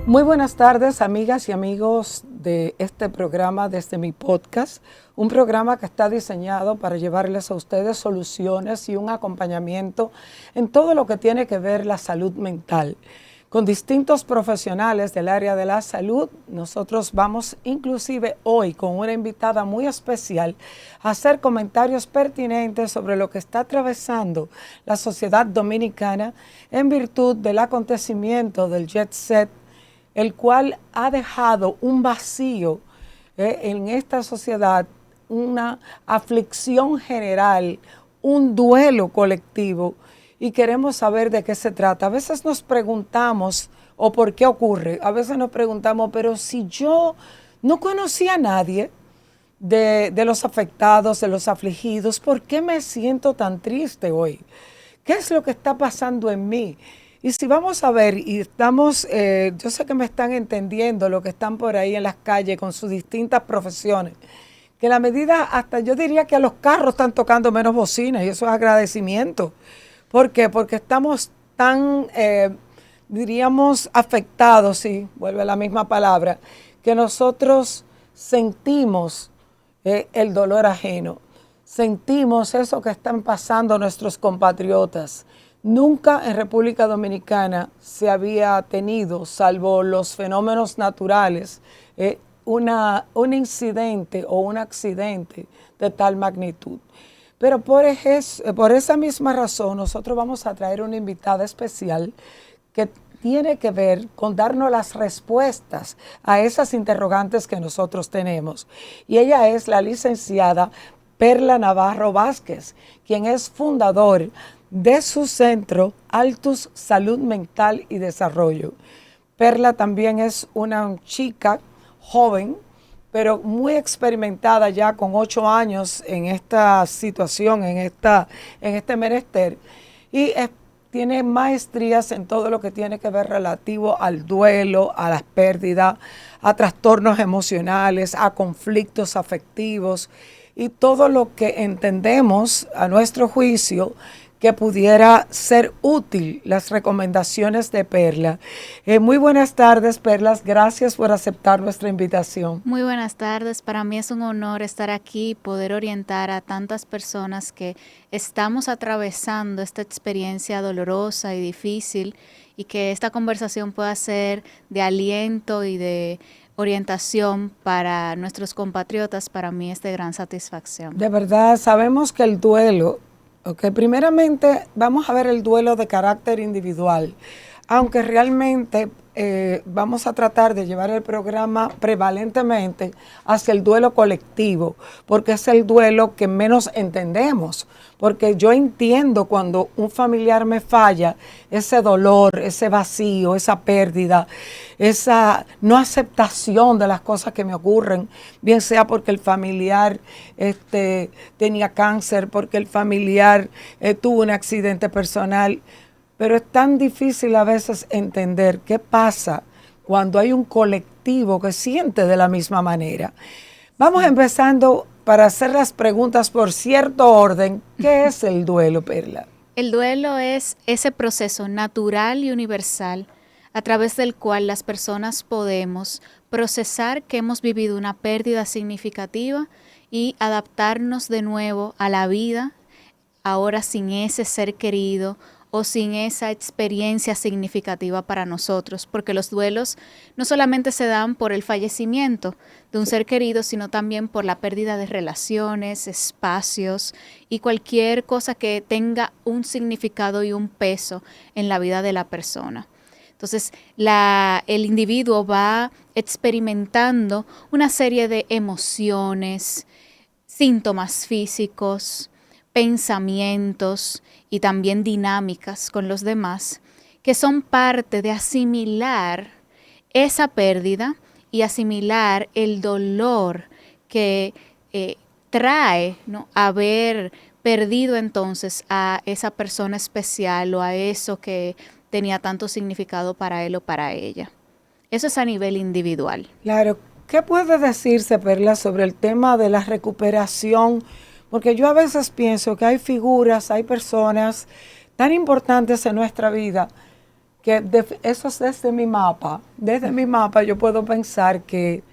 Muy buenas tardes, amigas y amigos de este programa desde mi podcast, un programa que está diseñado para llevarles a ustedes soluciones y un acompañamiento en todo lo que tiene que ver la salud mental. Con distintos profesionales del área de la salud, nosotros vamos inclusive hoy con una invitada muy especial a hacer comentarios pertinentes sobre lo que está atravesando la sociedad dominicana en virtud del acontecimiento del Jet Set, el cual ha dejado un vacío en esta sociedad, una aflicción general, un duelo colectivo, y queremos saber de qué se trata. A veces nos preguntamos, o por qué ocurre, a veces nos preguntamos, pero si yo no conocía a nadie de los afectados, de los afligidos, ¿por qué me siento tan triste hoy? ¿Qué es lo que está pasando en mí? Y si vamos a ver, y estamos, yo sé que me están entendiendo lo que están por ahí en las calles con sus distintas profesiones, que la medida, hasta yo diría que a los carros están tocando menos bocinas, y eso es agradecimiento. ¿Por qué? Porque estamos tan, diríamos, afectados, sí, vuelve la misma palabra, que nosotros sentimos el dolor ajeno, sentimos eso que están pasando nuestros compatriotas. Nunca en República Dominicana se había tenido, salvo los fenómenos naturales, un incidente o un accidente de tal magnitud. Pero por esa misma razón nosotros vamos a traer una invitada especial que tiene que ver con darnos las respuestas a esas interrogantes que nosotros tenemos. Y ella es la licenciada Perla Navarro Vázquez, quien es fundador de su centro Altus Salud Mental y Desarrollo. Perla también es una chica joven, pero muy experimentada ya con 8 años en esta situación, en este menester, y tiene maestrías en todo lo que tiene que ver relativo al duelo, a las pérdidas, a trastornos emocionales, a conflictos afectivos y todo lo que entendemos a nuestro juicio que pudiera ser útil las recomendaciones de Perla. Muy buenas tardes, Perlas. Gracias por aceptar nuestra invitación. Muy buenas tardes. Para mí es un honor estar aquí y poder orientar a tantas personas que estamos atravesando esta experiencia dolorosa y difícil, y que esta conversación pueda ser de aliento y de orientación para nuestros compatriotas. Para mí es de gran satisfacción. De verdad, sabemos que el duelo, primeramente vamos a ver el duelo de carácter individual, aunque realmente vamos a tratar de llevar el programa prevalentemente hacia el duelo colectivo, porque es el duelo que menos entendemos, porque yo entiendo cuando un familiar me falla, ese dolor, ese vacío, esa pérdida, esa no aceptación de las cosas que me ocurren, bien sea porque el familiar tenía cáncer, porque el familiar tuvo un accidente personal. Pero es tan difícil a veces entender qué pasa cuando hay un colectivo que siente de la misma manera. Vamos empezando para hacer las preguntas por cierto orden. ¿Qué es el duelo, Perla? El duelo es ese proceso natural y universal a través del cual las personas podemos procesar que hemos vivido una pérdida significativa y adaptarnos de nuevo a la vida, ahora sin ese ser querido o sin esa experiencia significativa para nosotros, porque los duelos no solamente se dan por el fallecimiento de un ser querido, sino también por la pérdida de relaciones, espacios y cualquier cosa que tenga un significado y un peso en la vida de la persona. Entonces, el individuo va experimentando una serie de emociones, síntomas físicos, pensamientos y también dinámicas con los demás, que son parte de asimilar esa pérdida y asimilar el dolor que trae, ¿no?, haber perdido entonces a esa persona especial o a eso que tenía tanto significado para él o para ella. Eso es a nivel individual. Claro. ¿Qué puede decirse, Perla, sobre el tema de la recuperación? Porque yo a veces pienso que hay figuras, hay personas tan importantes en nuestra vida que eso es desde mi mapa. Desde mi mapa yo puedo pensar que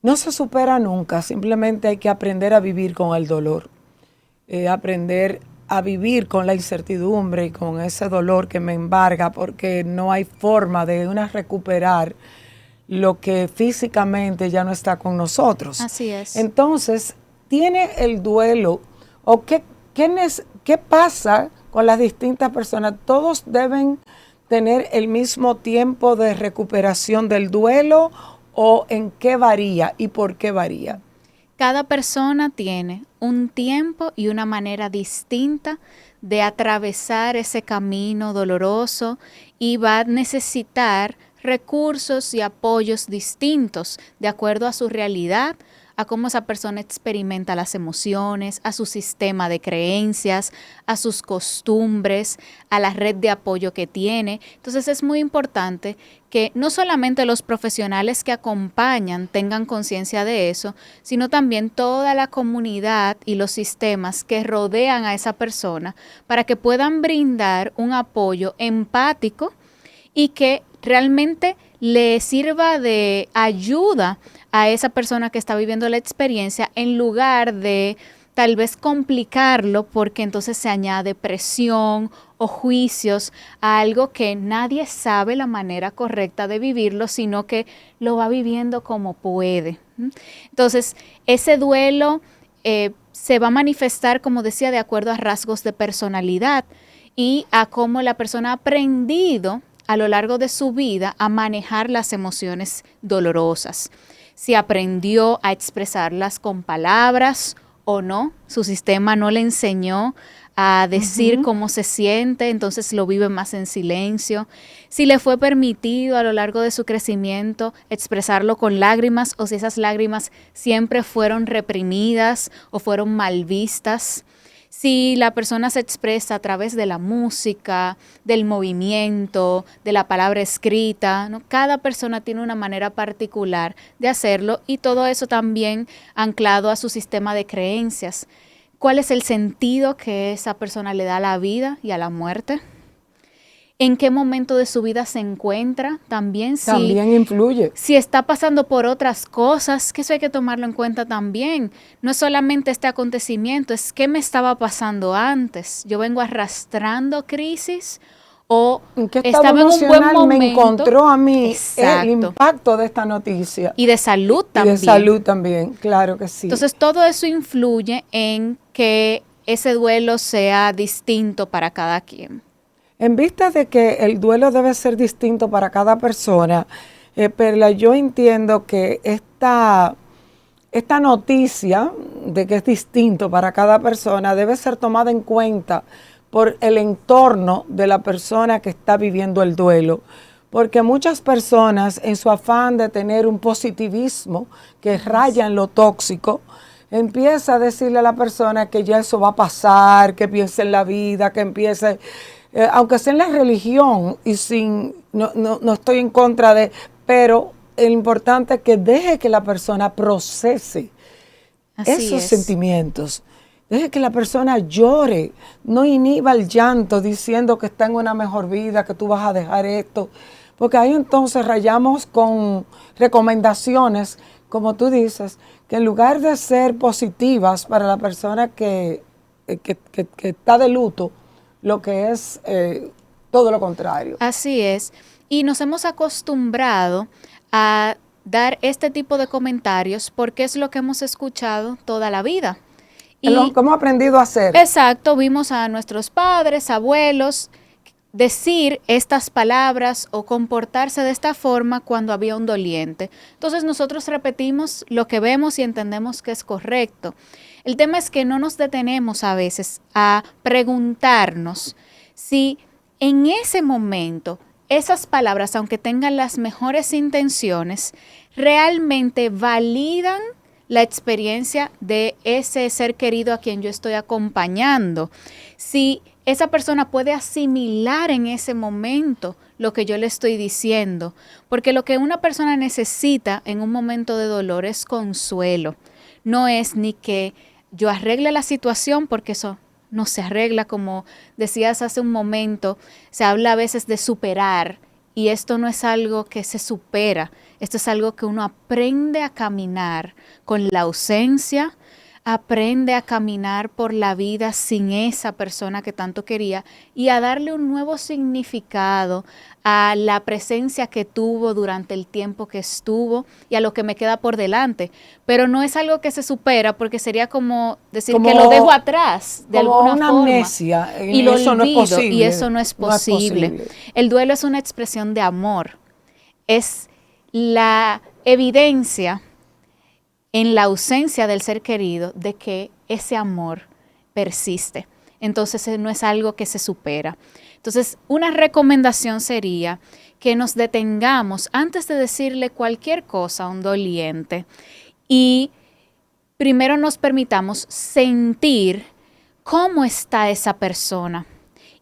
no se supera nunca, simplemente hay que aprender a vivir con el dolor, aprender a vivir con la incertidumbre y con ese dolor que me embarga, porque no hay forma de una recuperar lo que físicamente ya no está con nosotros. Así es. Entonces, ¿tiene el duelo o qué pasa con las distintas personas? ¿Todos deben tener el mismo tiempo de recuperación del duelo o en qué varía y por qué varía? Cada persona tiene un tiempo y una manera distinta de atravesar ese camino doloroso y va a necesitar recursos y apoyos distintos de acuerdo a su realidad, a cómo esa persona experimenta las emociones, a su sistema de creencias, a sus costumbres, a la red de apoyo que tiene. Entonces es muy importante que no solamente los profesionales que acompañan tengan conciencia de eso, sino también toda la comunidad y los sistemas que rodean a esa persona para que puedan brindar un apoyo empático y que realmente le sirva de ayuda a esa persona que está viviendo la experiencia en lugar de tal vez complicarlo porque entonces se añade presión o juicios a algo que nadie sabe la manera correcta de vivirlo, sino que lo va viviendo como puede. Entonces, ese duelo se va a manifestar, como decía, de acuerdo a rasgos de personalidad y a cómo la persona ha aprendido a lo largo de su vida a manejar las emociones dolorosas. Si aprendió a expresarlas con palabras o no, su sistema no le enseñó a decir cómo se siente, entonces lo vive más en silencio. Si le fue permitido a lo largo de su crecimiento expresarlo con lágrimas o si esas lágrimas siempre fueron reprimidas o fueron mal vistas. Si la persona se expresa a través de la música, del movimiento, de la palabra escrita, ¿no? Cada persona tiene una manera particular de hacerlo y todo eso también anclado a su sistema de creencias. ¿Cuál es el sentido que esa persona le da a la vida y a la muerte? ¿En qué momento de su vida se encuentra? También influye. Si está pasando por otras cosas, que eso hay que tomarlo en cuenta también. No es solamente este acontecimiento, es qué me estaba pasando antes. Yo vengo arrastrando crisis o ¿En qué estaba en un buen momento. Me encontró a mí Exacto. el impacto de esta noticia? Y de salud también. Y de salud también, claro que sí. Entonces todo eso influye en que ese duelo sea distinto para cada quien. En vista de que el duelo debe ser distinto para cada persona, Perla, yo entiendo que esta noticia de que es distinto para cada persona debe ser tomada en cuenta por el entorno de la persona que está viviendo el duelo. Porque muchas personas, en su afán de tener un positivismo que raya en lo tóxico, empieza a decirle a la persona que ya eso va a pasar, que piense en la vida, que empiece... aunque sea en la religión y no estoy en contra de, pero lo importante es que deje que la persona procese esos sentimientos, deje que la persona llore, no inhiba el llanto diciendo que está en una mejor vida, que tú vas a dejar esto, porque ahí entonces rayamos con recomendaciones, como tú dices, que en lugar de ser positivas para la persona que está de luto, lo que es todo lo contrario. Así es. Y nos hemos acostumbrado a dar este tipo de comentarios porque es lo que hemos escuchado toda la vida. Y ¿cómo hemos aprendido a hacer? Exacto, vimos a nuestros padres, abuelos decir estas palabras o comportarse de esta forma cuando había un doliente. Entonces nosotros repetimos lo que vemos y entendemos que es correcto. El tema es que no nos detenemos a veces a preguntarnos si en ese momento esas palabras, aunque tengan las mejores intenciones, realmente validan la experiencia de ese ser querido a quien yo estoy acompañando. Si esa persona puede asimilar en ese momento lo que yo le estoy diciendo, porque lo que una persona necesita en un momento de dolor es consuelo. No es ni que yo arregle la situación, porque eso no se arregla, como decías hace un momento, se habla a veces de superar, y esto no es algo que se supera, esto es algo que uno aprende a caminar con la ausencia, aprende a caminar por la vida sin esa persona que tanto quería y a darle un nuevo significado a la presencia que tuvo durante el tiempo que estuvo y a lo que me queda por delante. Pero no es algo que se supera, porque sería como decir que lo dejo atrás de como alguna una forma. amnesia, Y lo eso no es olvido, posible. y eso no es posible. No es posible. El duelo es una expresión de amor. Es la evidencia en la ausencia del ser querido de que ese amor persiste. Entonces no es algo que se supera. Entonces, una recomendación sería que nos detengamos antes de decirle cualquier cosa a un doliente y primero nos permitamos sentir cómo está esa persona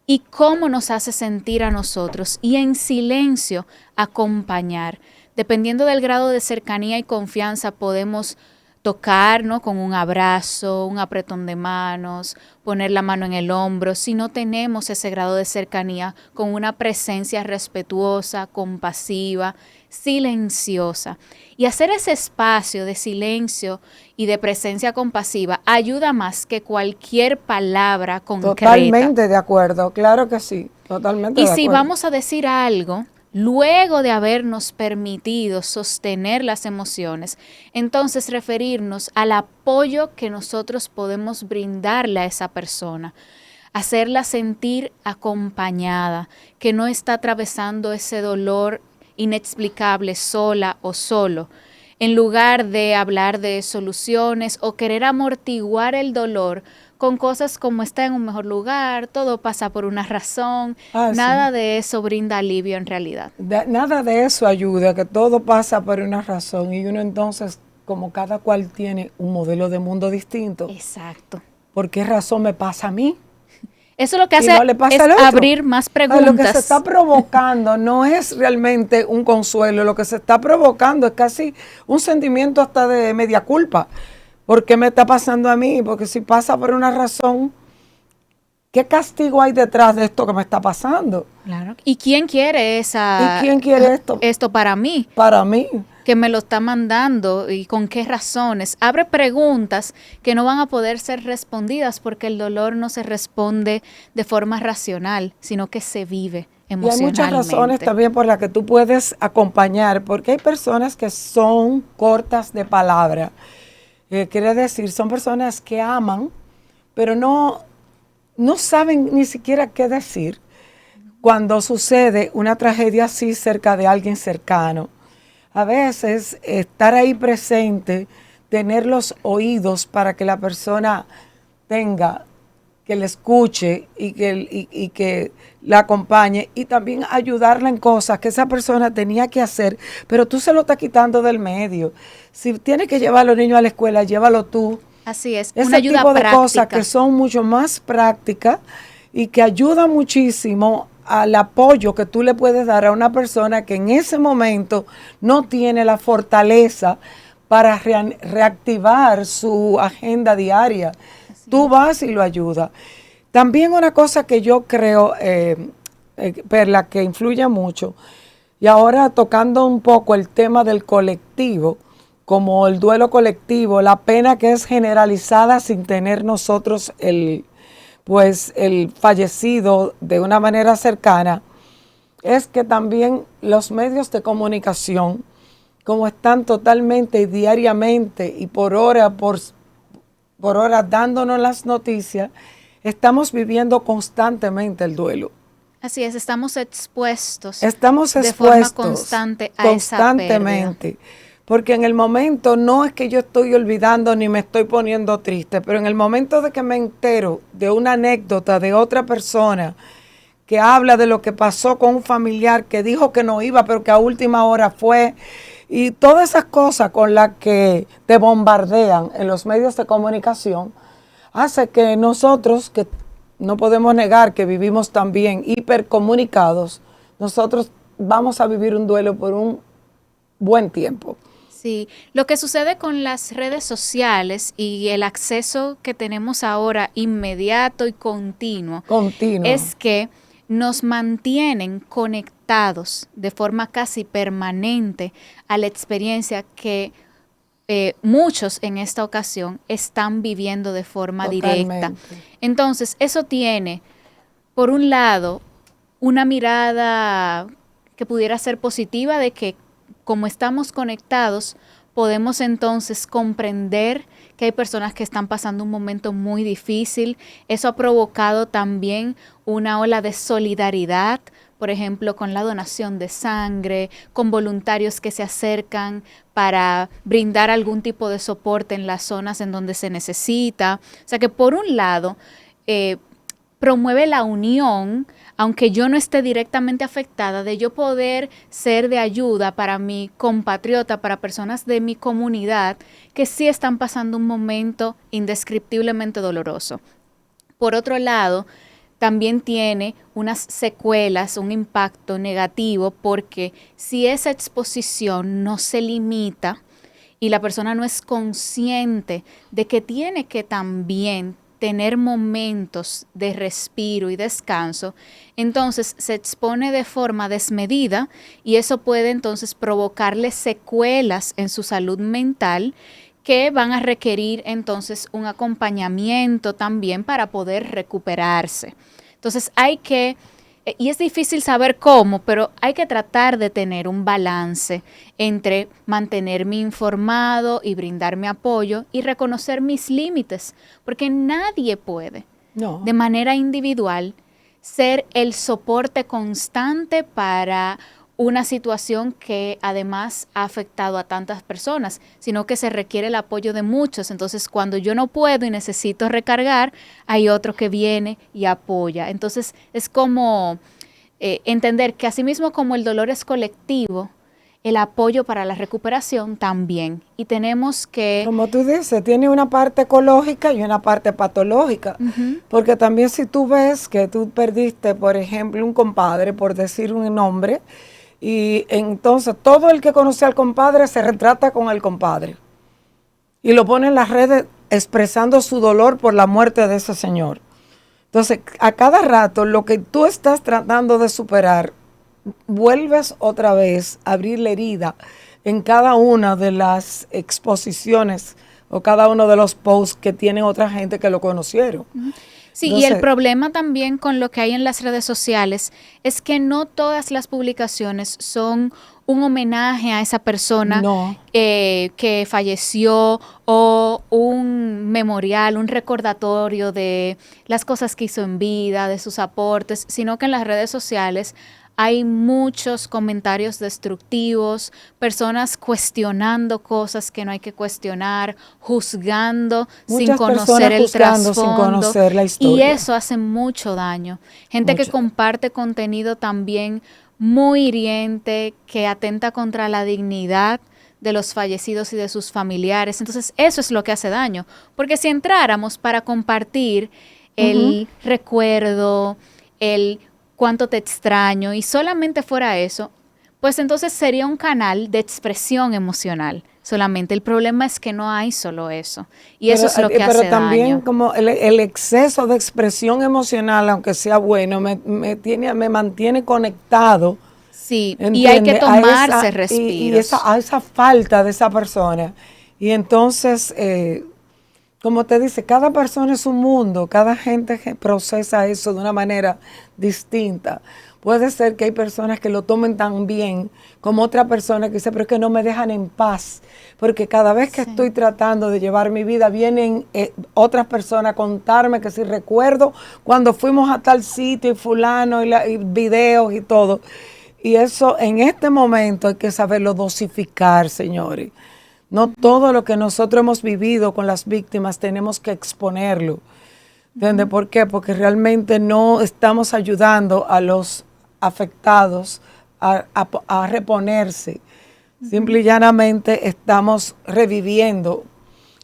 y cómo nos hace sentir a nosotros, y en silencio acompañar. Dependiendo del grado de cercanía y confianza, podemos tocar, ¿no?, con un abrazo, un apretón de manos, poner la mano en el hombro. Si no tenemos ese grado de cercanía, con una presencia respetuosa, compasiva, silenciosa. Y hacer ese espacio de silencio y de presencia compasiva ayuda más que cualquier palabra concreta. Totalmente de acuerdo, claro que sí, totalmente Y de si acuerdo. vamos a decir algo, luego de habernos permitido sostener las emociones, entonces referirnos al apoyo que nosotros podemos brindarle a esa persona, hacerla sentir acompañada, que no está atravesando ese dolor inexplicable sola o solo. En lugar de hablar de soluciones o querer amortiguar el dolor con cosas como está en un mejor lugar, todo pasa por una razón, nada Sí. de eso brinda alivio en realidad. Nada de eso ayuda, que todo pasa por una razón y uno entonces, como cada cual tiene un modelo de mundo distinto, Exacto. ¿por qué razón me pasa a mí? Eso lo que Y hace no le pasa es al otro. abrir más preguntas. Lo que se está provocando no es realmente un consuelo, lo que se está provocando es casi un sentimiento hasta de media culpa. ¿Por qué me está pasando a mí? Porque si pasa por una razón, ¿qué castigo hay detrás de esto que me está pasando? Claro. ¿Y quién quiere ¿Y quién quiere esto para mí? Para mí. Que me lo está mandando y con qué razones. Abre preguntas que no van a poder ser respondidas, porque el dolor no se responde de forma racional, sino que se vive emocionalmente. Y hay muchas razones también por las que tú puedes acompañar, porque hay personas que son cortas de palabra. Quiere decir, son personas que aman, pero no saben ni siquiera qué decir cuando sucede una tragedia así cerca de alguien cercano. A veces estar ahí presente, tener los oídos para que la persona tenga, que le escuche y que la acompañe, y también ayudarla en cosas que esa persona tenía que hacer, pero tú se lo estás quitando del medio. Si tienes que llevar a los niños a la escuela, llévalo tú. Así es, Ese una ayuda tipo de práctica. cosas que son mucho más prácticas y que ayudan muchísimo al apoyo que tú le puedes dar a una persona que en ese momento no tiene la fortaleza para reactivar su agenda diaria. Tú vas y lo ayudas. También una cosa que yo creo, Perla, que influye mucho, y ahora tocando un poco el tema del colectivo, como el duelo colectivo, la pena que es generalizada sin tener nosotros el fallecido de una manera cercana, es que también los medios de comunicación, como están totalmente y diariamente y por hora dándonos las noticias, estamos viviendo constantemente el duelo. Así es, estamos expuestos de forma constante a constantemente. Esa pérdida. Porque en el momento no es que yo estoy olvidando ni me estoy poniendo triste, pero en el momento de que me entero de una anécdota de otra persona que habla de lo que pasó con un familiar que dijo que no iba, pero que a última hora fue, y todas esas cosas con las que te bombardean en los medios de comunicación, hace que nosotros, que no podemos negar que vivimos también hipercomunicados, nosotros vamos a vivir un duelo por un buen tiempo. Sí, lo que sucede con las redes sociales y el acceso que tenemos ahora inmediato y continuo Continuo. es que nos mantienen conectados de forma casi permanente a la experiencia que muchos en esta ocasión están viviendo de forma directa. Totalmente. Entonces, eso tiene, por un lado, una mirada que pudiera ser positiva de que como estamos conectados, podemos entonces comprender que hay personas que están pasando un momento muy difícil. Eso ha provocado también una ola de solidaridad, por ejemplo, con la donación de sangre, con voluntarios que se acercan para brindar algún tipo de soporte en las zonas en donde se necesita. O sea que por un lado, promueve la unión, aunque yo no esté directamente afectada, de yo poder ser de ayuda para mi compatriota, para personas de mi comunidad que sí están pasando un momento indescriptiblemente doloroso. Por otro lado, también tiene unas secuelas, un impacto negativo, porque si esa exposición no se limita y la persona no es consciente de que tiene que también tener momentos de respiro y descanso, entonces se expone de forma desmedida y eso puede entonces provocarle secuelas en su salud mental que van a requerir entonces un acompañamiento también para poder recuperarse. Entonces hay que, y es difícil saber cómo, pero hay que tratar de tener un balance entre mantenerme informado y brindarme apoyo y reconocer mis límites, porque nadie puede, de manera individual, ser el soporte constante para una situación que además ha afectado a tantas personas, sino que se requiere el apoyo de muchos. Entonces, cuando yo no puedo y necesito recargar, hay otro que viene y apoya. Entonces, es como entender que asimismo como el dolor es colectivo, el apoyo para la recuperación también. Y tenemos que... Como tú dices, tiene una parte ecológica y una parte patológica. Porque también si tú ves que tú perdiste, por ejemplo, un compadre, por decir un nombre, y entonces todo el que conoce al compadre se retrata con el compadre. Y lo pone en las redes expresando su dolor por la muerte de ese señor. Entonces, a cada rato, lo que tú estás tratando de superar, vuelves otra vez a abrir la herida en cada una de las exposiciones o cada uno de los posts que tiene otra gente que lo conocieron. Sí, entonces, y el problema también con lo que hay en las redes sociales es que no todas las publicaciones son un homenaje a esa persona que falleció o un memorial, un recordatorio de las cosas que hizo en vida, de sus aportes, sino que en las redes sociales hay muchos comentarios destructivos, personas cuestionando cosas que no hay que cuestionar, juzgando sin conocer el trasfondo, sin conocer la historia. Y eso hace mucho daño. Gente que comparte contenido también muy hiriente, que atenta contra la dignidad de los fallecidos y de sus familiares. Entonces, eso es lo que hace daño. Porque si entráramos para compartir el recuerdo, el cuánto te extraño y solamente fuera eso, pues entonces sería un canal de expresión emocional. Solamente el problema es que no hay solo eso. Y eso es lo que hace daño. Pero también como el exceso de expresión emocional, aunque sea bueno, me mantiene conectado. Sí, ¿entiende? Y hay que tomarse respiros. Y a esa falta de esa persona. Y entonces, como te dice, cada persona es un mundo, cada gente procesa eso de una manera distinta. Puede ser que hay personas que lo tomen tan bien como otra persona que dice, pero es que no me dejan en paz, porque cada vez que estoy tratando de llevar mi vida, vienen otras personas a contarme que si recuerdo cuando fuimos a tal sitio y fulano y videos y todo. Y eso en este momento hay que saberlo dosificar, señores. No todo lo que nosotros hemos vivido con las víctimas tenemos que exponerlo. ¿Entiendes? ¿Por qué? Porque realmente no estamos ayudando a los afectados a reponerse. Simple y llanamente estamos reviviendo,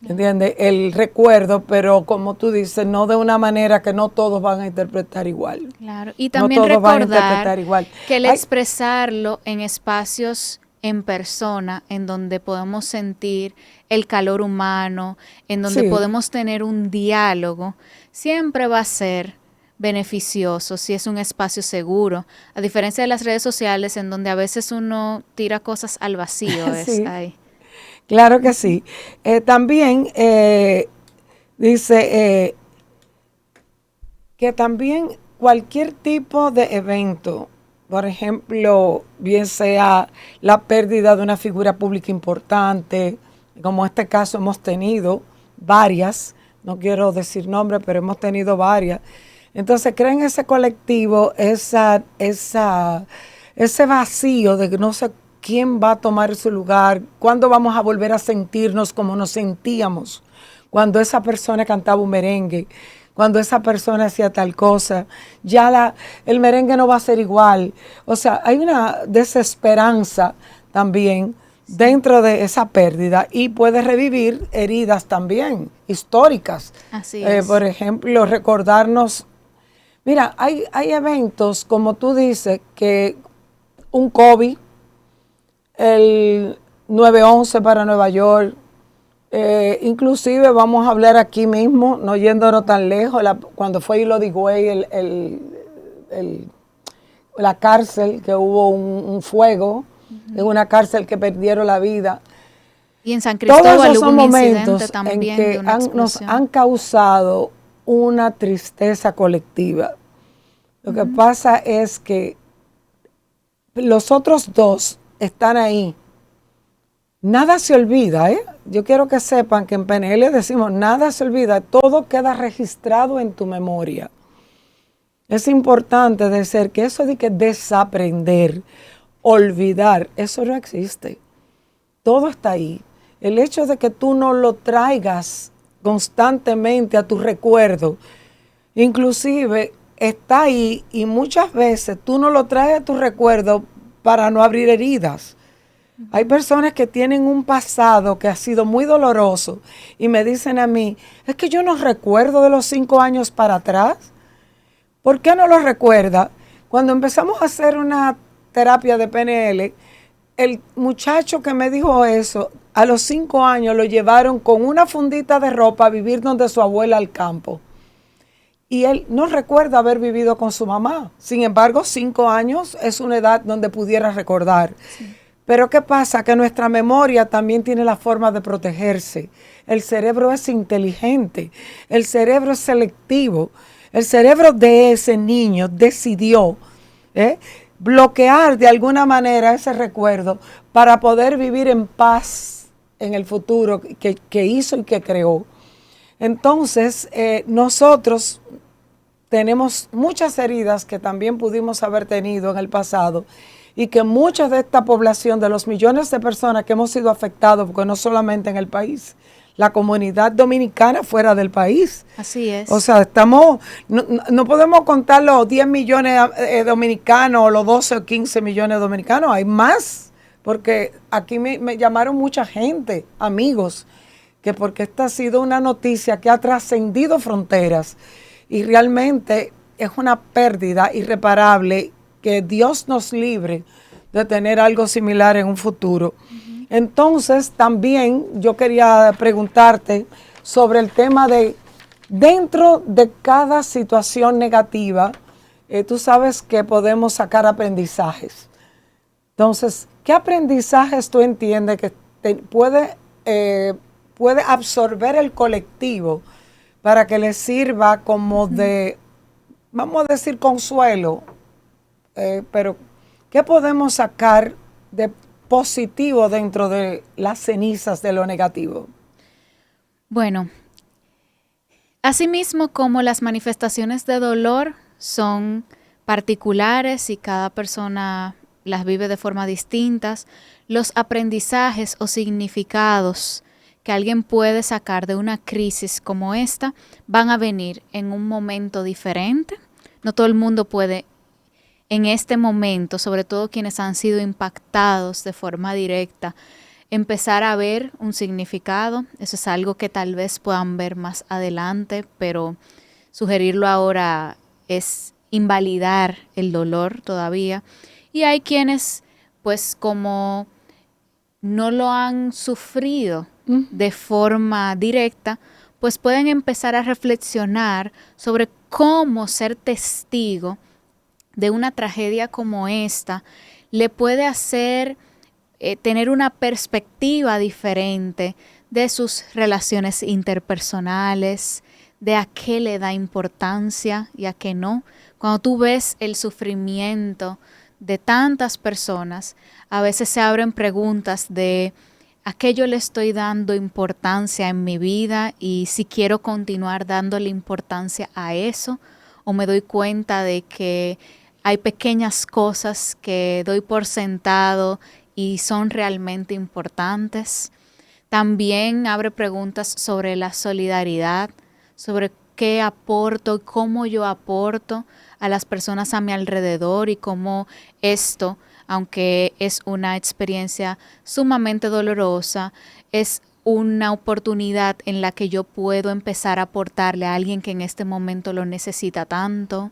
¿entiendes? El recuerdo, pero como tú dices, no de una manera que no todos van a interpretar igual. Claro, y también recordar que el expresarlo en espacios en persona, en donde podemos sentir el calor humano, en donde Sí. podemos tener un diálogo, siempre va a ser beneficioso si es un espacio seguro, a diferencia de las redes sociales en donde a veces uno tira cosas al vacío, es Sí, ahí. claro que sí. También dice que también cualquier tipo de evento, por ejemplo, bien sea la pérdida de una figura pública importante, como este caso hemos tenido varias, no quiero decir nombres, pero hemos tenido varias. Entonces crea en ese colectivo ese vacío de que no sé quién va a tomar su lugar, cuándo vamos a volver a sentirnos como nos sentíamos cuando esa persona cantaba un merengue, cuando esa persona hacía tal cosa, el merengue no va a ser igual. O sea, hay una desesperanza también dentro de esa pérdida y puede revivir heridas también históricas. Así es. Por ejemplo, recordarnos, mira, hay eventos, como tú dices, que un COVID, el 9/11 para Nueva York, inclusive vamos a hablar aquí mismo, no yéndonos tan lejos, cuando fue Hilo de Higüey, la cárcel, que hubo un fuego, en una cárcel que perdieron la vida. Y en San Todos Cristóbal esos hubo son un incidente momentos en también que de una nos explosión. han causado una tristeza colectiva. Lo que pasa es que los otros dos están ahí. Nada se olvida, ¿eh? Yo quiero que sepan que en PNL decimos, nada se olvida, todo queda registrado en tu memoria. Es importante decir que eso de que desaprender, olvidar, eso no existe. Todo está ahí. El hecho de que tú no lo traigas constantemente a tu recuerdo, inclusive está ahí y muchas veces tú no lo traes a tu recuerdo para no abrir heridas. Hay personas que tienen un pasado que ha sido muy doloroso y me dicen a mí, es que yo no recuerdo de los 5 años para atrás. ¿Por qué no lo recuerda? Cuando empezamos a hacer una terapia de PNL, el muchacho que me dijo eso, a los 5 años lo llevaron con una fundita de ropa a vivir donde su abuela al campo. Y él no recuerda haber vivido con su mamá. Sin embargo, 5 años es una edad donde pudiera recordar. Sí. Pero ¿qué pasa? Que nuestra memoria también tiene la forma de protegerse. El cerebro es inteligente, el cerebro es selectivo. El cerebro de ese niño decidió bloquear de alguna manera ese recuerdo para poder vivir en paz en el futuro que hizo y que creó. Entonces, nosotros tenemos muchas heridas que también pudimos haber tenido en el pasado y que mucha de esta población, de los millones de personas que hemos sido afectados, porque no solamente en el país, la comunidad dominicana fuera del país. Así es. O sea, no podemos contar los 10 millones dominicanos o los 12 o 15 millones dominicanos, hay más, porque aquí me llamaron mucha gente, amigos, que porque esta ha sido una noticia que ha trascendido fronteras y realmente es una pérdida irreparable, que Dios nos libre de tener algo similar en un futuro. Entonces, también yo quería preguntarte sobre el tema de, dentro de cada situación negativa, tú sabes que podemos sacar aprendizajes. Entonces, ¿qué aprendizajes tú entiendes que puede absorber el colectivo para que le sirva como de, vamos a decir, consuelo? Pero, ¿qué podemos sacar de positivo dentro de las cenizas de lo negativo? Bueno, asimismo como las manifestaciones de dolor son particulares y cada persona las vive de forma distintas, los aprendizajes o significados que alguien puede sacar de una crisis como esta van a venir en un momento diferente. No todo el mundo puede en este momento, sobre todo quienes han sido impactados de forma directa, empezar a ver un significado. Eso es algo que tal vez puedan ver más adelante, pero sugerirlo ahora es invalidar el dolor todavía. Y hay quienes, pues como no lo han sufrido de forma directa, pues pueden empezar a reflexionar sobre cómo ser testigo de una tragedia como esta le puede hacer tener una perspectiva diferente de sus relaciones interpersonales, de a qué le da importancia y a qué no. Cuando tú ves el sufrimiento de tantas personas, a veces se abren preguntas de a qué yo le estoy dando importancia en mi vida y si quiero continuar dándole importancia a eso, o me doy cuenta de que hay pequeñas cosas que doy por sentado y son realmente importantes. También abre preguntas sobre la solidaridad, sobre qué aporto y cómo yo aporto a las personas a mi alrededor y cómo esto, aunque es una experiencia sumamente dolorosa, es una oportunidad en la que yo puedo empezar a aportarle a alguien que en este momento lo necesita tanto.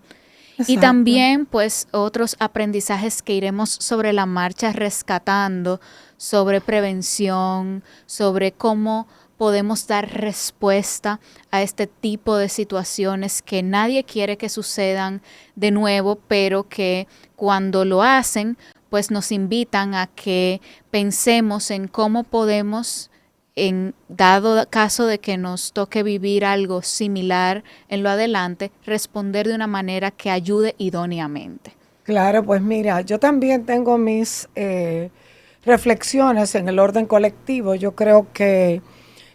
Exacto. Y también, pues, otros aprendizajes que iremos sobre la marcha rescatando, sobre prevención, sobre cómo podemos dar respuesta a este tipo de situaciones que nadie quiere que sucedan de nuevo, pero que cuando lo hacen, pues nos invitan a que pensemos en cómo podemos, en dado caso de que nos toque vivir algo similar en lo adelante, responder de una manera que ayude idóneamente. Claro, pues mira, yo también tengo mis reflexiones en el orden colectivo. Yo creo que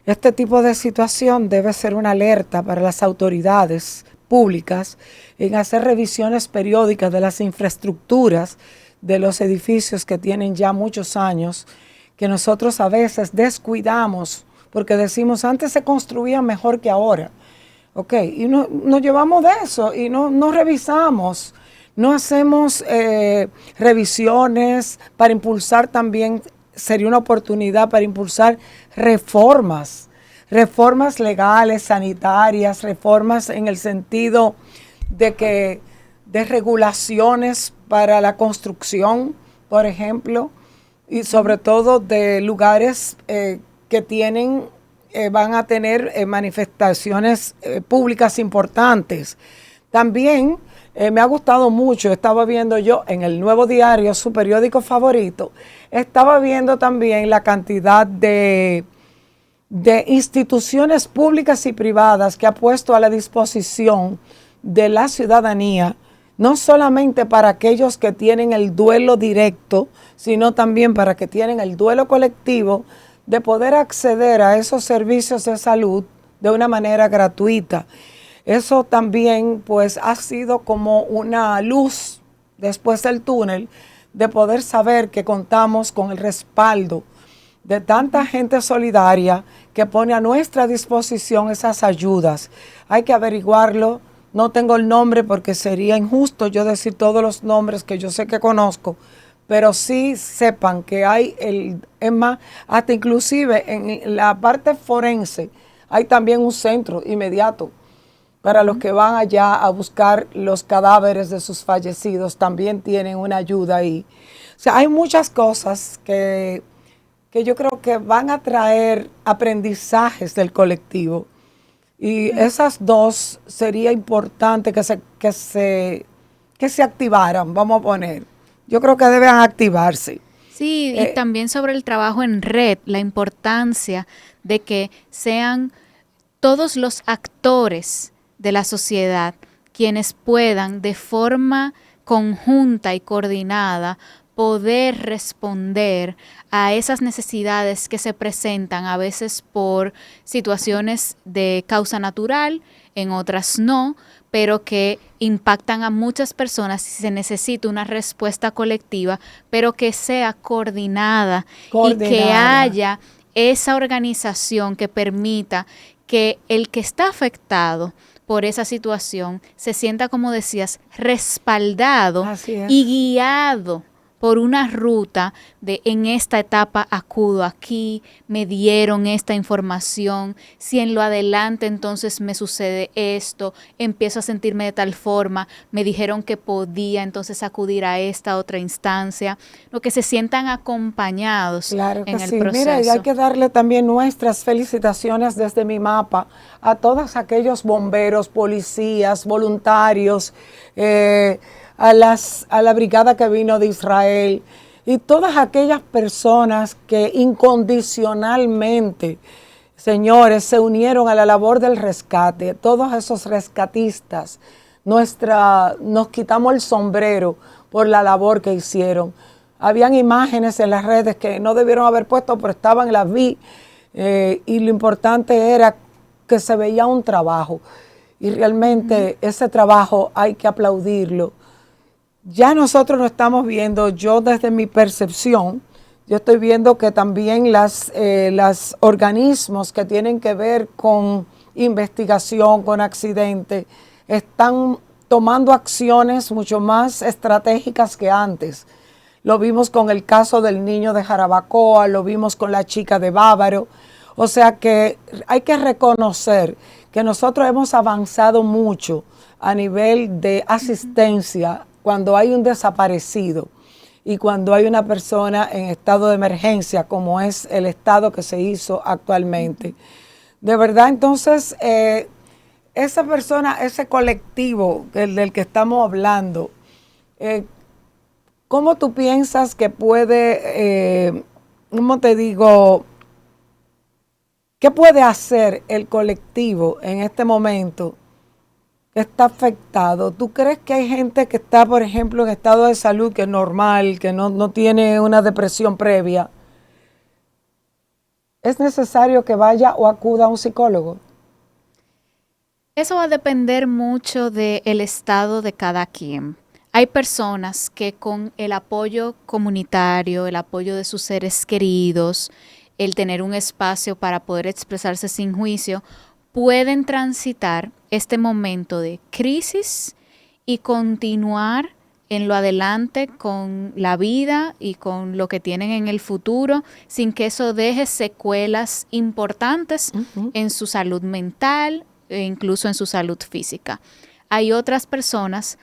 este tipo de situación debe ser una alerta para las autoridades públicas en hacer revisiones periódicas de las infraestructuras de los edificios que tienen ya muchos años, que nosotros a veces descuidamos porque decimos antes se construía mejor que ahora. Ok, y nos llevamos de eso y no revisamos, no hacemos revisiones para impulsar también, sería una oportunidad para impulsar reformas legales, sanitarias, reformas en el sentido de regulaciones para la construcción, por ejemplo, y sobre todo de lugares que tienen van a tener manifestaciones públicas importantes. También me ha gustado mucho, estaba viendo yo en el Nuevo Diario, su periódico favorito, estaba viendo también la cantidad de instituciones públicas y privadas que ha puesto a la disposición de la ciudadanía, no solamente para aquellos que tienen el duelo directo, sino también para que tienen el duelo colectivo, de poder acceder a esos servicios de salud de una manera gratuita. Eso también pues ha sido como una luz después del túnel de poder saber que contamos con el respaldo de tanta gente solidaria que pone a nuestra disposición esas ayudas. Hay que averiguarlo. No tengo el nombre porque sería injusto yo decir todos los nombres que yo sé que conozco, pero sí sepan que hay, es más, hasta inclusive en la parte forense hay también un centro inmediato para los que van allá a buscar los cadáveres de sus fallecidos, también tienen una ayuda ahí. O sea, hay muchas cosas que yo creo que van a traer aprendizajes del colectivo. Y esas dos sería importante que se activaran, vamos a poner. Yo creo que deben activarse. Sí, y también sobre el trabajo en red, la importancia de que sean todos los actores de la sociedad quienes puedan de forma conjunta y coordinada poder responder a esas necesidades que se presentan a veces por situaciones de causa natural, en otras no, pero que impactan a muchas personas y se necesita una respuesta colectiva, pero que sea coordinada y que haya esa organización que permita que el que está afectado por esa situación se sienta, como decías, respaldado y guiado por una ruta de en esta etapa acudo aquí, me dieron esta información, si en lo adelante entonces me sucede esto, empiezo a sentirme de tal forma, me dijeron que podía entonces acudir a esta otra instancia, lo que se sientan acompañados Claro que en el sí. proceso. Mira, y hay que darle también nuestras felicitaciones desde mi mapa a todos aquellos bomberos, policías, voluntarios, a la brigada que vino de Israel y todas aquellas personas que incondicionalmente, señores, se unieron a la labor del rescate. Todos esos rescatistas, nos quitamos el sombrero por la labor que hicieron. Habían imágenes en las redes que no debieron haber puesto, pero estaban, las vi, y lo importante era que se veía un trabajo. Y realmente ese trabajo hay que aplaudirlo. Ya nosotros lo estamos viendo, yo desde mi percepción, yo estoy viendo que también los organismos que tienen que ver con investigación, con accidentes, están tomando acciones mucho más estratégicas que antes. Lo vimos con el caso del niño de Jarabacoa, lo vimos con la chica de Bávaro. O sea que hay que reconocer que nosotros hemos avanzado mucho a nivel de asistencia cuando hay un desaparecido y cuando hay una persona en estado de emergencia, como es el estado que se hizo actualmente. De verdad, entonces, esa persona, ese colectivo del que estamos hablando, ¿cómo tú piensas que puede, cómo te digo, qué puede hacer el colectivo en este momento que está afectado? ¿Tú crees que hay gente que está, por ejemplo, en estado de salud que es normal, que no tiene una depresión previa? ¿Es necesario que vaya o acuda a un psicólogo? Eso va a depender mucho del estado de cada quien. Hay personas que con el apoyo comunitario, el apoyo de sus seres queridos, el tener un espacio para poder expresarse sin juicio, pueden transitar este momento de crisis y continuar en lo adelante con la vida y con lo que tienen en el futuro, sin que eso deje secuelas importantes en su salud mental e incluso en su salud física. Hay otras personas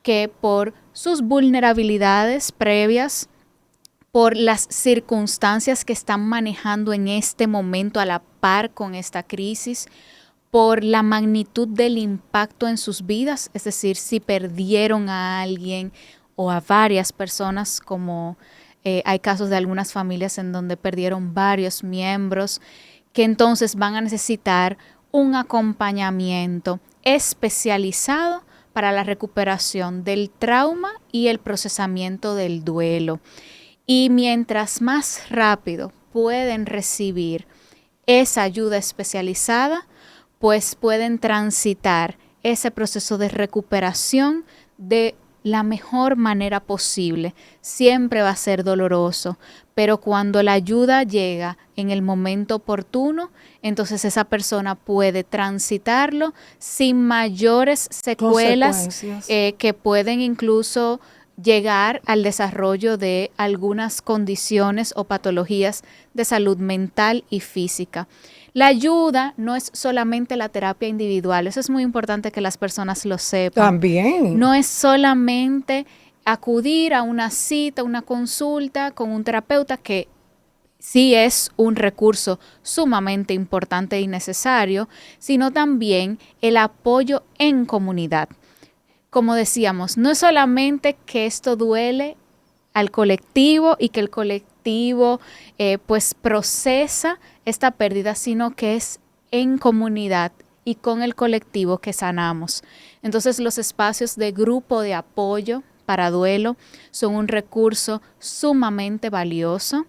que por sus vulnerabilidades previas, por las circunstancias que están manejando en este momento a la par con esta crisis, por la magnitud del impacto en sus vidas, es decir, si perdieron a alguien o a varias personas, como hay casos de algunas familias en donde perdieron varios miembros, que entonces van a necesitar un acompañamiento especializado para la recuperación del trauma y el procesamiento del duelo. Y mientras más rápido pueden recibir esa ayuda especializada, pues pueden transitar ese proceso de recuperación de la mejor manera posible. Siempre va a ser doloroso, pero cuando la ayuda llega en el momento oportuno, entonces esa persona puede transitarlo sin mayores secuelas que pueden incluso llegar al desarrollo de algunas condiciones o patologías de salud mental y física. La ayuda no es solamente la terapia individual, eso es muy importante que las personas lo sepan. También. No es solamente acudir a una cita, una consulta con un terapeuta, que sí es un recurso sumamente importante y necesario, sino también el apoyo en comunidad. Como decíamos, no es solamente que esto duele al colectivo y que el colectivo pues procesa esta pérdida, sino que es en comunidad y con el colectivo que sanamos. Entonces, los espacios de grupo de apoyo para duelo son un recurso sumamente valioso.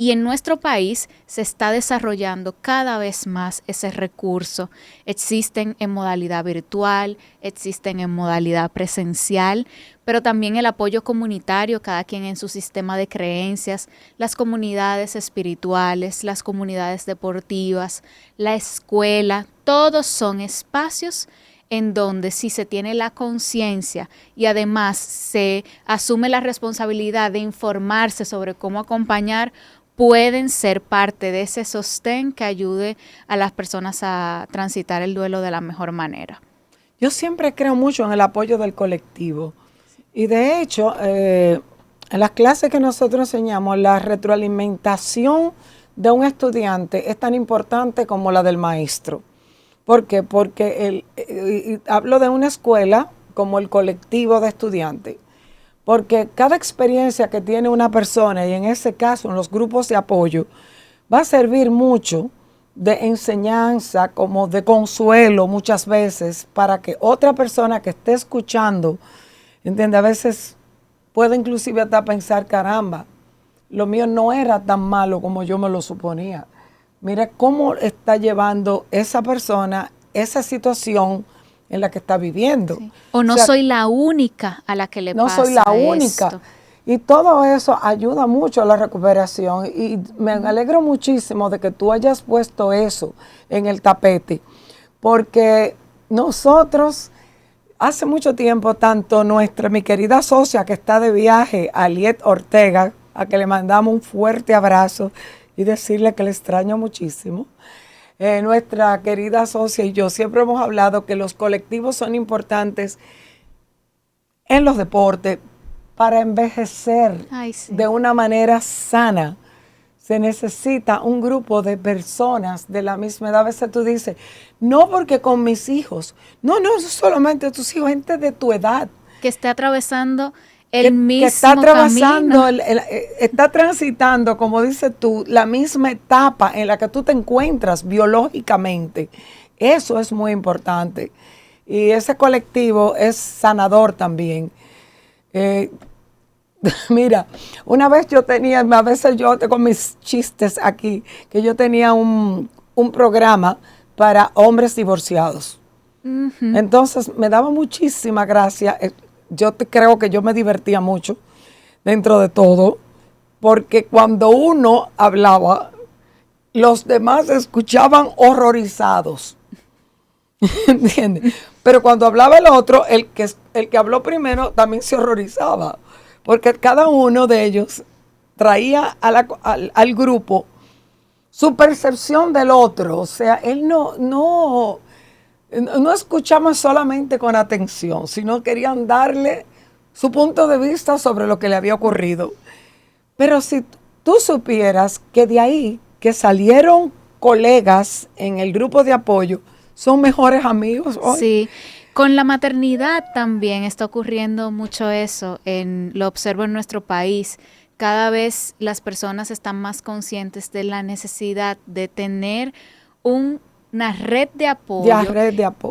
Y en nuestro país se está desarrollando cada vez más ese recurso. Existen en modalidad virtual, existen en modalidad presencial, pero también el apoyo comunitario, cada quien en su sistema de creencias, las comunidades espirituales, las comunidades deportivas, la escuela, todos son espacios en donde si se tiene la conciencia y además se asume la responsabilidad de informarse sobre cómo acompañar, pueden ser parte de ese sostén que ayude a las personas a transitar el duelo de la mejor manera. Yo siempre creo mucho en el apoyo del colectivo y de hecho en las clases que nosotros enseñamos, la retroalimentación de un estudiante es tan importante como la del maestro. ¿Por qué? Porque hablo de una escuela como el colectivo de estudiantes, porque cada experiencia que tiene una persona, y en ese caso en los grupos de apoyo, va a servir mucho de enseñanza, como de consuelo muchas veces, para que otra persona que esté escuchando, ¿entiende? A veces puede inclusive hasta pensar, caramba, lo mío no era tan malo como yo me lo suponía. Mira cómo está llevando esa persona esa situación en la que está viviendo. Sí. O no soy la única a la que le pasa. No soy la única. Esto. Y todo eso ayuda mucho a la recuperación. Y me alegro muchísimo de que tú hayas puesto eso en el tapete. Porque nosotros, hace mucho tiempo, tanto mi querida socia que está de viaje, Aliet Ortega, a que le mandamos un fuerte abrazo y decirle que le extraño muchísimo. Nuestra querida socia y yo siempre hemos hablado que los colectivos son importantes en los deportes para envejecer de una manera sana. Se necesita un grupo de personas de la misma edad. A veces tú dices, no porque con mis hijos, no solamente tus hijos, gente de tu edad. Que esté atravesando el mismo que está atravesando camino. Está transitando, como dices tú, la misma etapa en la que tú te encuentras biológicamente. Eso es muy importante. Y ese colectivo es sanador también. Mira, una vez a veces yo con mis chistes aquí, que yo tenía un programa para hombres divorciados. Uh-huh. Entonces me daba muchísima gracia. Yo creo que yo me divertía mucho dentro de todo, porque cuando uno hablaba, los demás escuchaban horrorizados. ¿Entiendes? Pero cuando hablaba el otro, el que habló primero también se horrorizaba, porque cada uno de ellos traía al grupo su percepción del otro. O sea, él no escuchaban solamente con atención, sino querían darle su punto de vista sobre lo que le había ocurrido. Pero si tú supieras que de ahí, que salieron colegas en el grupo de apoyo, son mejores amigos hoy. Sí, con la maternidad también está ocurriendo mucho eso, lo observo en nuestro país. Cada vez las personas están más conscientes de la necesidad de tener una red de apoyo,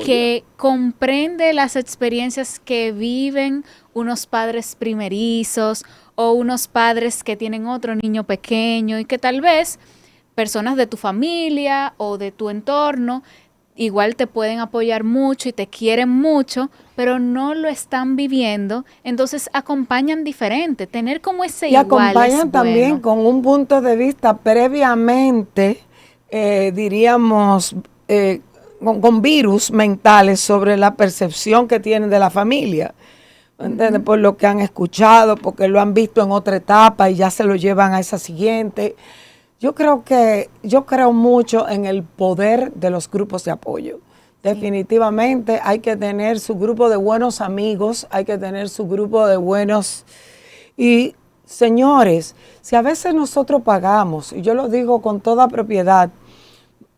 que comprende las experiencias que viven unos padres primerizos o unos padres que tienen otro niño pequeño y que tal vez personas de tu familia o de tu entorno igual te pueden apoyar mucho y te quieren mucho, pero no lo están viviendo, entonces acompañan diferente. Tener como ese igual es bueno. Y acompañan también con un punto de vista previamente diríamos, con virus mentales sobre la percepción que tienen de la familia, ¿entiendes? Por lo que han escuchado, porque lo han visto en otra etapa y ya se lo llevan a esa siguiente. Yo creo mucho en el poder de los grupos de apoyo. Definitivamente hay que tener su grupo de buenos amigos, hay que tener su grupo de buenos. Y señores, si a veces nosotros pagamos, y yo lo digo con toda propiedad,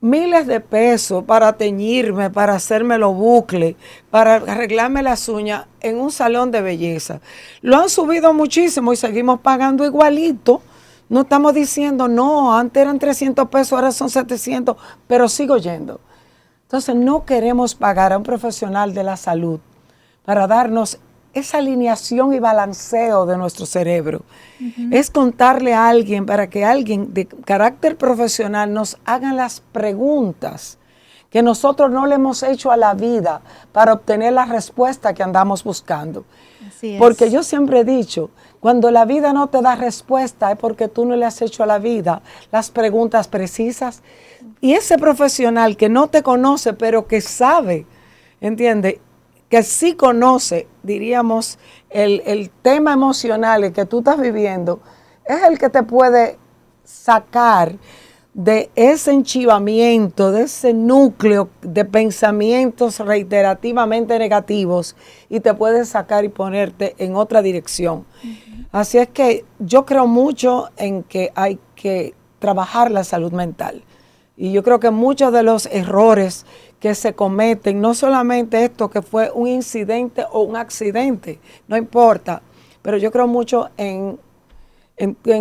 miles de pesos para teñirme, para hacerme los bucles, para arreglarme las uñas en un salón de belleza, lo han subido muchísimo y seguimos pagando igualito. No estamos diciendo, no, antes eran 300 pesos, ahora son 700, pero sigo yendo. Entonces no queremos pagar a un profesional de la salud para darnos esa alineación y balanceo de nuestro cerebro. Uh-huh. Es contarle a alguien para que alguien de carácter profesional nos haga las preguntas que nosotros no le hemos hecho a la vida para obtener la respuesta que andamos buscando. Así es. Porque yo siempre he dicho, cuando la vida no te da respuesta es porque tú no le has hecho a la vida las preguntas precisas. Y ese profesional que no te conoce, pero que sabe ¿entiendes? Que sí conoce, diríamos, el tema emocional que tú estás viviendo, es el que te puede sacar de ese enchivamiento, de ese núcleo de pensamientos reiterativamente negativos y te puede sacar y ponerte en otra dirección. Así es que yo creo mucho en que hay que trabajar la salud mental. Y yo creo que muchos de los errores que se cometen, no solamente esto que fue un incidente o un accidente, no importa, pero yo creo mucho en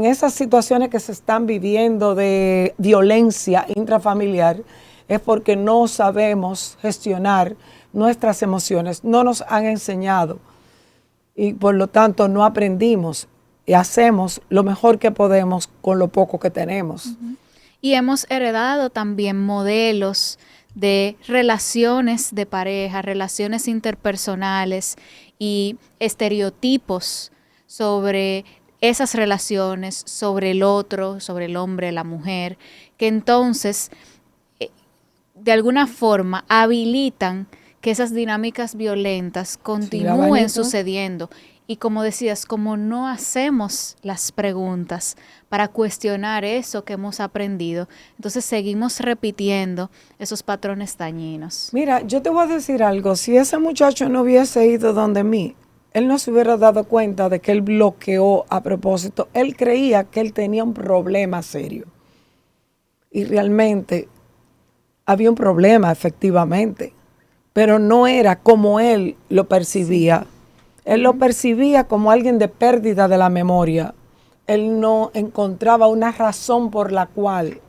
esas situaciones que se están viviendo de violencia intrafamiliar, es porque no sabemos gestionar nuestras emociones, no nos han enseñado y por lo tanto no aprendimos y hacemos lo mejor que podemos con lo poco que tenemos. Uh-huh. Y hemos heredado también modelos de relaciones de pareja, relaciones interpersonales y estereotipos sobre esas relaciones, sobre el otro, sobre el hombre, la mujer, que entonces de alguna forma habilitan que esas dinámicas violentas continúen sucediendo. Y como decías, como no hacemos las preguntas para cuestionar eso que hemos aprendido, entonces seguimos repitiendo esos patrones dañinos. Mira, yo te voy a decir algo, si ese muchacho no hubiese ido donde mí, él no se hubiera dado cuenta de que él bloqueó a propósito. Él creía que él tenía un problema serio. Y realmente había un problema, efectivamente, pero no era como él lo percibía. Sí. Él lo percibía como alguien de pérdida de la memoria. Él no encontraba una razón por la cual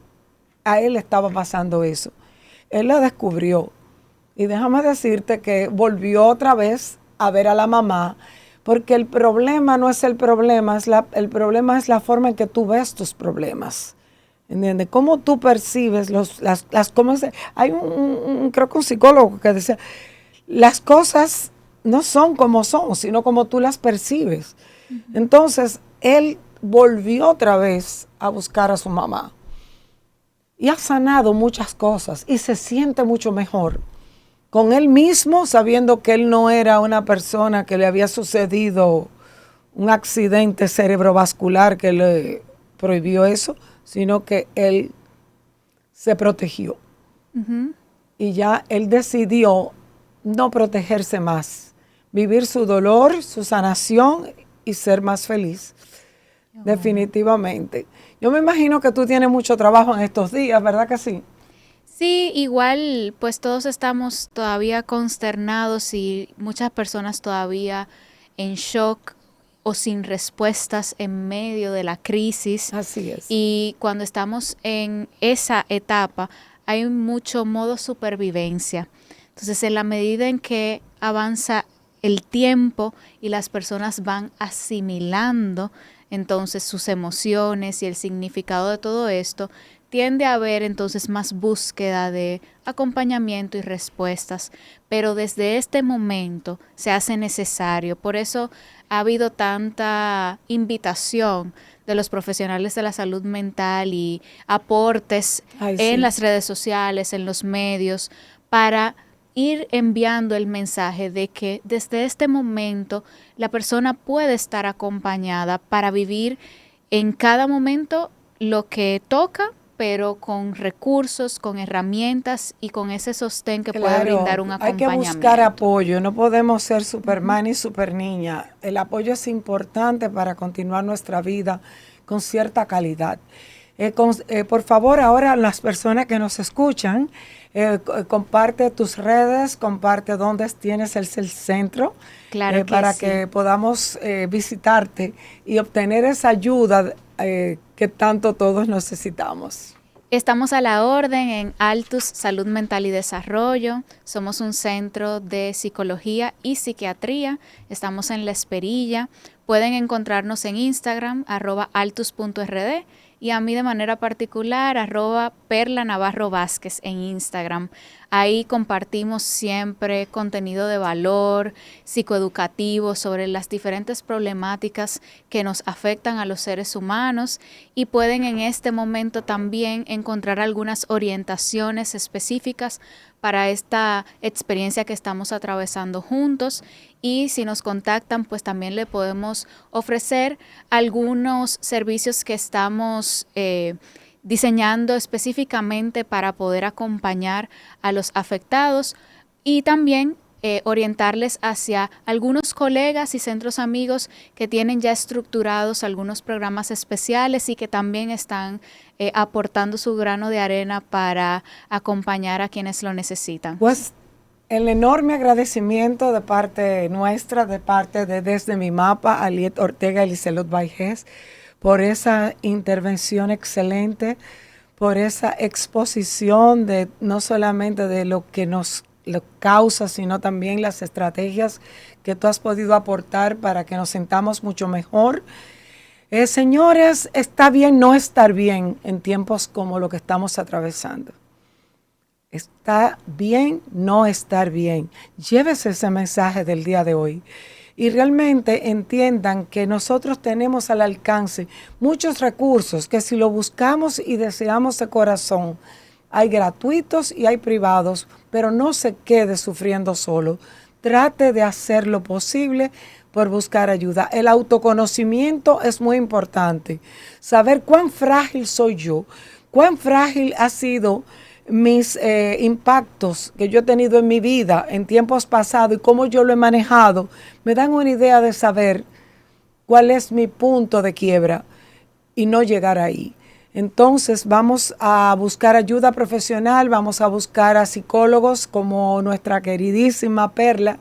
a él estaba pasando eso. Él la descubrió. Y déjame decirte que volvió otra vez a ver a la mamá, porque el problema no es el problema, el problema es la forma en que tú ves tus problemas. ¿Entiendes? ¿Cómo tú percibes hay creo que un psicólogo que decía, las cosas no son como son, sino como tú las percibes. Uh-huh. Entonces, él volvió otra vez a buscar a su mamá y ha sanado muchas cosas y se siente mucho mejor con él mismo, sabiendo que él no era una persona que le había sucedido un accidente cerebrovascular que le prohibió eso, sino que él se protegió. Uh-huh. Y ya él decidió no protegerse más, vivir su dolor, su sanación y ser más feliz. Oh. Definitivamente. Yo me imagino que tú tienes mucho trabajo en estos días, ¿verdad que sí? Sí, igual pues todos estamos todavía consternados y muchas personas todavía en shock o sin respuestas en medio de la crisis. Así es. Y cuando estamos en esa etapa hay mucho modo supervivencia. Entonces, en la medida en que avanza el tiempo y las personas van asimilando entonces sus emociones y el significado de todo esto, tiende a haber entonces más búsqueda de acompañamiento y respuestas, pero desde este momento se hace necesario. Por eso ha habido tanta invitación de los profesionales de la salud mental y aportes en las redes sociales, en los medios, para ir enviando el mensaje de que desde este momento la persona puede estar acompañada para vivir en cada momento lo que toca, pero con recursos, con herramientas y con ese sostén que puede brindar un acompañamiento. Hay que buscar apoyo, no podemos ser Superman y super niña. El apoyo es importante para continuar nuestra vida con cierta calidad. Por favor, ahora las personas que nos escuchan, comparte tus redes, comparte dónde tienes el centro, claro que para sí, que podamos visitarte y obtener esa ayuda que tanto todos necesitamos. Estamos a la orden en Altus Salud Mental y Desarrollo. Somos un centro de psicología y psiquiatría. Estamos en La Esperilla. Pueden encontrarnos en Instagram, @altus.rd, y a mí de manera particular, @Perla Navarro Vázquez en Instagram. Ahí compartimos siempre contenido de valor, psicoeducativo sobre las diferentes problemáticas que nos afectan a los seres humanos, y pueden en este momento también encontrar algunas orientaciones específicas para esta experiencia que estamos atravesando juntos. Y si nos contactan, pues también le podemos ofrecer algunos servicios que estamos diseñando específicamente para poder acompañar a los afectados y también orientarles hacia algunos colegas y centros amigos que tienen ya estructurados algunos programas especiales y que también están aportando su grano de arena para acompañar a quienes lo necesitan. Pues el enorme agradecimiento de parte nuestra, de parte de Desde Mi Mapa, Aliet Ortega y Lizelot Baigés, por esa intervención excelente, por esa exposición de no solamente de lo que nos lo causa, sino también las estrategias que tú has podido aportar para que nos sintamos mucho mejor. Señores, está bien no estar bien en tiempos como lo que estamos atravesando. Está bien no estar bien. Llévese ese mensaje del día de hoy y realmente entiendan que nosotros tenemos al alcance muchos recursos que si lo buscamos y deseamos de corazón, hay gratuitos y hay privados, pero no se quede sufriendo solo. Trate de hacer lo posible por buscar ayuda. El autoconocimiento es muy importante. Saber cuán frágil soy yo, cuán frágil ha sido mis impactos que yo he tenido en mi vida en tiempos pasados y cómo yo lo he manejado, me dan una idea de saber cuál es mi punto de quiebra y no llegar ahí. Entonces vamos a buscar ayuda profesional, vamos a buscar a psicólogos como nuestra queridísima Perla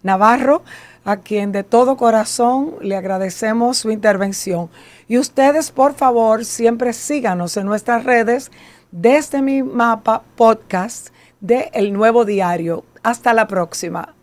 Navarro, a quien de todo corazón le agradecemos su intervención. Y ustedes, por favor, siempre síganos en nuestras redes Desde Mi Mapa Podcast de El Nuevo Diario. Hasta la próxima.